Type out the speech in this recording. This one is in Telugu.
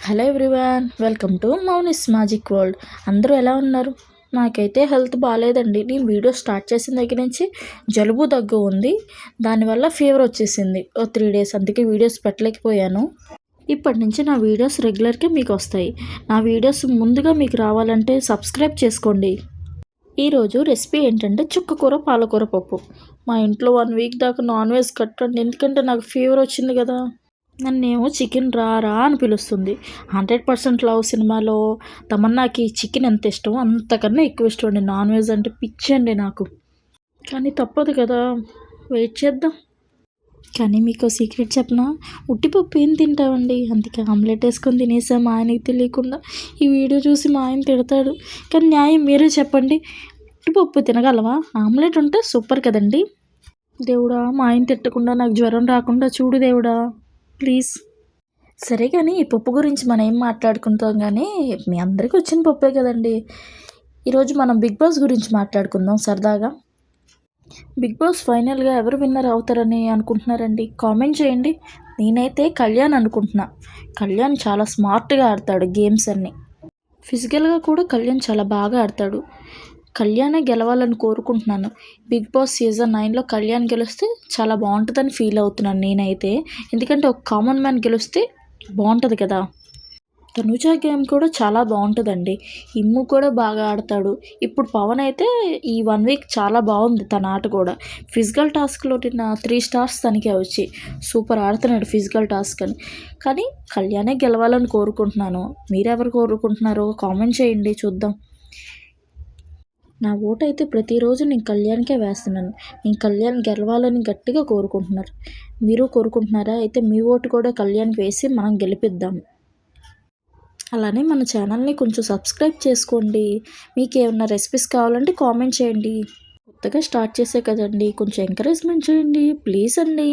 Hello everyone, welcome to Mouni's magic world. అందరూ ఎలా ఉన్నారు? నాకైతే హెల్త్ బాగాలేదండి. నేను వీడియో స్టార్ట్ చేసిన దగ్గర నుంచి జలుబు దగ్గు ఉంది. దానివల్ల ఫీవర్ వచ్చేసింది 3 days. అందుకే వీడియోస్ పెట్టలేకపోయాను. ఇప్పటి నుంచి నా వీడియోస్ రెగ్యులర్గా మీకు వస్తాయి. నా వీడియోస్ ముందుగా మీకు రావాలంటే సబ్స్క్రైబ్ చేసుకోండి. ఈరోజు రెసిపీ ఏంటంటే చుక్కకూర పాలకూర పప్పు. మా ఇంట్లో 1 week దాకా నాన్ వెజ్ కట్టండి, ఎందుకంటే నాకు ఫీవర్ వచ్చింది కదా. నన్నేమో చికెన్ రా రా అని పిలుస్తుంది. 100% లవ్ సినిమాలో తమన్నాకి చికెన్ ఎంత ఇష్టమో అంతకన్నా ఎక్కువ ఇష్టం అండి. నాన్ వెజ్ అంటే పిచ్చి అండి నాకు. కానీ తప్పదు కదా, వెయిట్ చేద్దాం. కానీ మీకు సీక్రెట్ చెప్పనా, ఉట్టిపప్పు ఏం తింటామండి, అందుకే ఆమ్లెట్ వేసుకొని తినేసాం మా ఆయనకి తెలియకుండా. ఈ వీడియో చూసి మా ఆయన తిడతాడు. కానీ న్యాయం మీరే చెప్పండి, ఉట్టిపప్పు తినగలవా? ఆమ్లెట్ ఉంటే సూపర్ కదండి. దేవుడా, మా ఆయన తిట్టకుండా నాకు జ్వరం రాకుండా చూడు దేవుడా, ప్లీజ్. సరే కానీ ఈ పప్పు గురించి మనం ఏం మాట్లాడుకుంటాం, కానీ మీ అందరికీ వచ్చిన పప్పే కదండి. ఈరోజు మనం బిగ్ బాస్ గురించి మాట్లాడుకుందాం సరదాగా. బిగ్ బాస్ ఫైనల్గా ఎవరు విన్నర్ అవుతారని అనుకుంటున్నారండి? కామెంట్ చేయండి. నేనైతే కళ్యాణ్ అనుకుంటున్నా. కళ్యాణ్ చాలా స్మార్ట్గా ఆడతాడు గేమ్స్ అన్నీ. ఫిజికల్గా కూడా కళ్యాణ్ చాలా బాగా ఆడతాడు. కళ్యాణే గెలవాలని కోరుకుంటున్నాను. బిగ్ బాస్ సీజన్ 9లో కళ్యాణ్ గెలిస్తే చాలా బాగుంటుందని ఫీల్ అవుతున్నాను నేనైతే. ఎందుకంటే ఒక కామన్ మ్యాన్ గెలిస్తే బాగుంటుంది కదా. తనుజా గేమ్ కూడా చాలా బాగుంటుందండి. ఇమ్ము కూడా బాగా ఆడతాడు. ఇప్పుడు పవన్ అయితే ఈ 1 week చాలా బాగుంది తన ఆట కూడా. ఫిజికల్ టాస్క్లో నా 3 stars తనకే వచ్చి సూపర్ ఆడుతున్నాడు ఫిజికల్ టాస్క్ అని. కానీ కళ్యాణే గెలవాలని కోరుకుంటున్నాను. మీరెవరు కోరుకుంటున్నారో కామెంట్ చేయండి, చూద్దాం. నా ఓటు అయితే ప్రతిరోజు నేను కళ్యాణ్కే వేస్తున్నాను. నేను కళ్యాణ్ గెలవాలని గట్టిగా కోరుకుంటున్నారు. మీరు కోరుకుంటున్నారా? అయితే మీ ఓటు కూడా కళ్యాణ్కి వేసి మనం గెలిపిద్దాం. అలానే మన ఛానల్ని కొంచెం సబ్స్క్రైబ్ చేసుకోండి. మీకు ఏమన్నా రెసిపీస్ కావాలంటే కామెంట్ చేయండి. కొత్తగా స్టార్ట్ చేసే కదండి, కొంచెం ఎంకరేజ్మెంట్ చేయండి ప్లీజ్ అండి.